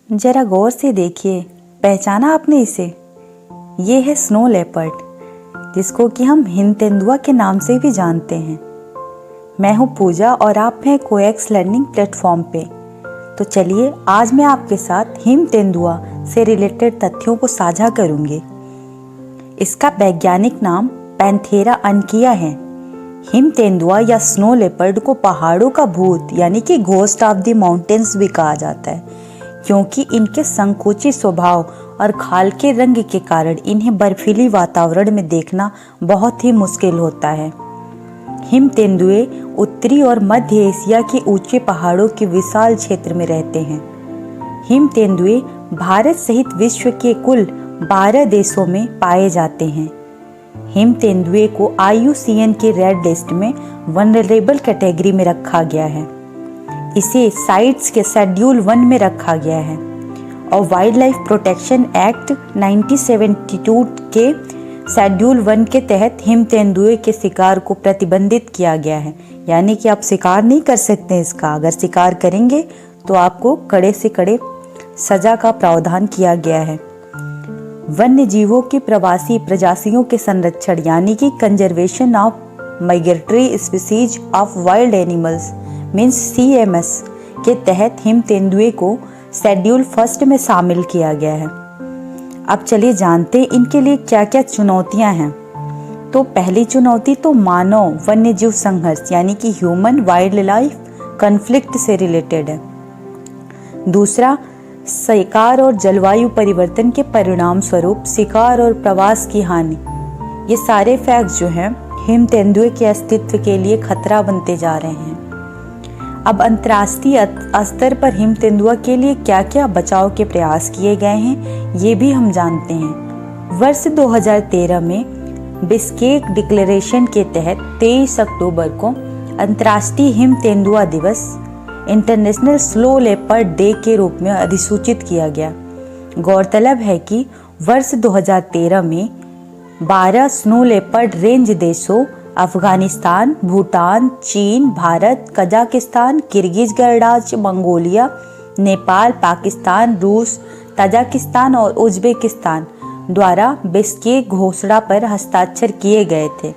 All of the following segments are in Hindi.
जरा गौर से देखिए, पहचाना आपने इसे? ये है स्नो लेपर्ड, जिसको कि हम हिम तेंदुआ के नाम से भी जानते हैं। मैं हूँ पूजा और आप हैं कोएक्स लर्निंग प्लेटफॉर्म पे। तो चलिए आज मैं आपके साथ हिम तेंदुआ से रिलेटेड तथ्यों को साझा करूँगी। इसका वैज्ञानिक नाम पैंथेरा अनकिया है। हिम तेंदुआ या स्नो लेपर्ड को पहाड़ों का भूत यानी कि घोस्ट ऑफ द माउंटेन्स भी कहा जाता है, क्योंकि इनके संकोची स्वभाव और खाल के रंग के कारण इन्हें बर्फीली वातावरण में देखना बहुत ही मुश्किल होता है। हिम तेंदुए उत्तरी और मध्य एशिया के ऊंचे पहाड़ों के विशाल क्षेत्र में रहते हैं। हिम तेंदुए भारत सहित विश्व के कुल 12 देशों में पाए जाते हैं। हिम तेंदुए को IUCN के रेड लिस्ट में वनरेबल कैटेगरी में रखा गया है। इसे साइट्स के शेड्यूल 1 में रखा गया है और वाइल्ड लाइफ प्रोटेक्शन एक्ट 1972 के शेड्यूल 1 के तहत हिम तेंदुए के शिकार को प्रतिबंधित किया गया है। यानी कि आप शिकार नहीं कर सकते इसका। अगर शिकार करेंगे तो आपको कड़े से कड़े सजा का प्रावधान किया गया है। वन्य जीवों की प्रवासी प्रजातियों के संरक्षण यानी कि conservation of migratory species of wild animals means CMS के तहत हिम तेंदुए को शेड्यूल 1 में शामिल किया गया है। अब चलिए जानते हैं इनके लिए क्या क्या चुनौतियां हैं। तो पहली चुनौती तो मानव वन्य जीव संघर्ष यानी कि ह्यूमन वाइल्ड लाइफ कॉन्फ्लिक्ट से रिलेटेड है। दूसरा, शिकार और जलवायु परिवर्तन के परिणाम स्वरूप शिकार और प्रवास की हानि। ये सारे फैक्ट्स जो हैं हिम तेंदुए के अस्तित्व के लिए खतरा बनते जा रहे हैं। अब अंतर्राष्ट्रीय स्तर पर हिम तेंदुआ के लिए क्या क्या बचाव के प्रयास किए गए हैं ये भी हम जानते हैं। वर्ष 2013 में बिश्केक डिक्लेरेशन के तहत 23 अक्टूबर को अंतर्राष्ट्रीय हिम तेंदुआ दिवस इंटरनेशनल स्नो लेपर्ड डे के रूप में अधिसूचित किया गया। गौरतलब है कि वर्ष 2013 में 12 स्नो लेपर्ड रेंज देशों अफगानिस्तान, भूटान, चीन, भारत, कजाकिस्तान, किर्गिज गणराज्य, मंगोलिया, नेपाल, पाकिस्तान, रूस, तजाकिस्तान और उज्बेकिस्तान द्वारा बिश्केक घोषणा पर हस्ताक्षर किए गए थे।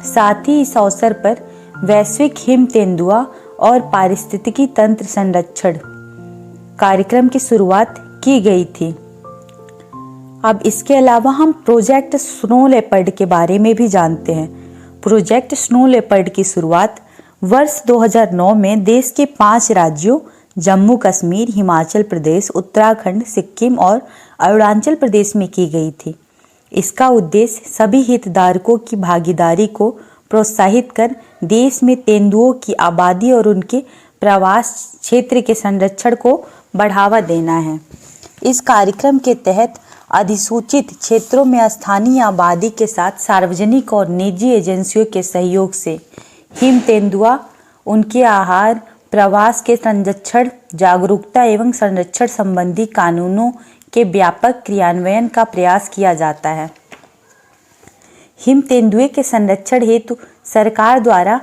साथ ही इस अवसर पर वैश्विक हिम तेंदुआ और पारिस्थितिकी तंत्र संरक्षण कार्यक्रम की शुरुआत की गई थी। अब इसके अलावा हम प्रोजेक्ट स्नो लेपर्ड के बारे में भी जानते हैं। प्रोजेक्ट स्नो लेपर्ड की शुरुआत वर्ष 2009 में देश के 5 राज्यों जम्मू कश्मीर, हिमाचल प्रदेश, उत्तराखंड, सिक्किम और अरुणाचल प्रदेश में की गई थी। इसका उद्देश्य सभी हितधारकों की भागीदारी को प्रोत्साहित कर देश में तेंदुओं की आबादी और उनके प्रवास क्षेत्र के संरक्षण को बढ़ावा देना है। इस कार्यक्रम के तहत अधिसूचित क्षेत्रों में स्थानीय आबादी के साथ सार्वजनिक और निजी एजेंसियों के सहयोग से हिम तेंदुआ, उनके आहार, प्रवास के संरक्षण, जागरूकता एवं संरक्षण संबंधी कानूनों के व्यापक क्रियान्वयन का प्रयास किया जाता है। हिम तेंदुए के संरक्षण हेतु सरकार द्वारा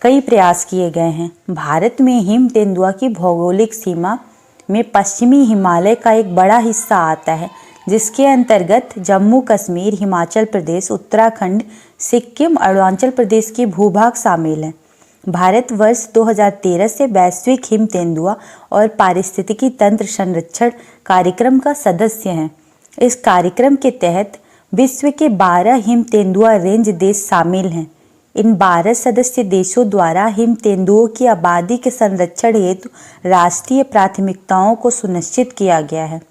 कई प्रयास किए गए हैं। भारत में हिम तेंदुआ की भौगोलिक सीमा में पश्चिमी हिमालय का एक बड़ा हिस्सा आता है, जिसके अंतर्गत जम्मू कश्मीर, हिमाचल प्रदेश, उत्तराखंड, सिक्किम, अरुणाचल प्रदेश के भूभाग शामिल हैं। भारत वर्ष 2013 से वैश्विक हिम तेंदुआ और पारिस्थितिकी तंत्र संरक्षण कार्यक्रम का सदस्य है। इस कार्यक्रम के तहत विश्व के 12 हिम तेंदुआ रेंज देश शामिल हैं। इन 12 सदस्य देशों द्वारा हिम तेंदुओं की आबादी के संरक्षण हेतु राष्ट्रीय प्राथमिकताओं को सुनिश्चित किया गया है।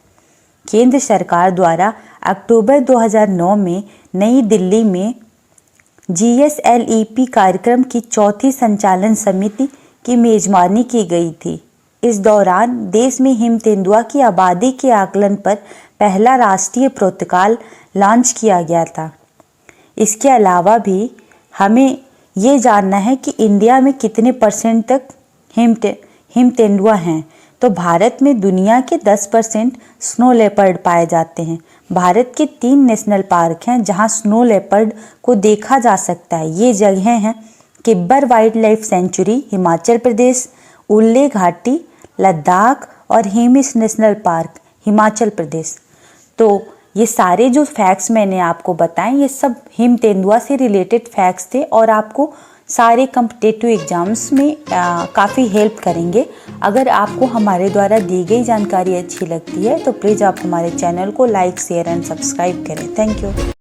केंद्र सरकार द्वारा अक्टूबर 2009 में नई दिल्ली में GSLEP कार्यक्रम की 4थी संचालन समिति की मेजबानी की गई थी। इस दौरान देश में हिम तेंदुआ की आबादी के आकलन पर पहला राष्ट्रीय प्रोटोकॉल लॉन्च किया गया था। इसके अलावा भी हमें ये जानना है कि इंडिया में कितने % तक हिम तेंदुआ हैं। तो भारत में दुनिया के 10% स्नो लेपर्ड पाए जाते हैं। भारत के 3 नेशनल पार्क हैं जहां स्नो लेपर्ड को देखा जा सकता है। ये जगह हैं Kibber wildlife sanctuary Himachal Pradesh, Ulley घाटी लद्दाख और हेमिस नेशनल पार्क हिमाचल प्रदेश। तो ये सारे जो फैक्ट्स मैंने आपको बताए ये सब हिम तेंदुआ से रिलेटेड फैक्ट्स थे और आपको सारे कॉम्पिटिटिव एग्जाम्स में काफ़ी हेल्प करेंगे। अगर आपको हमारे द्वारा दी गई जानकारी अच्छी लगती है तो प्लीज़ आप हमारे चैनल को लाइक शेयर एंड सब्सक्राइब करें। Thank you.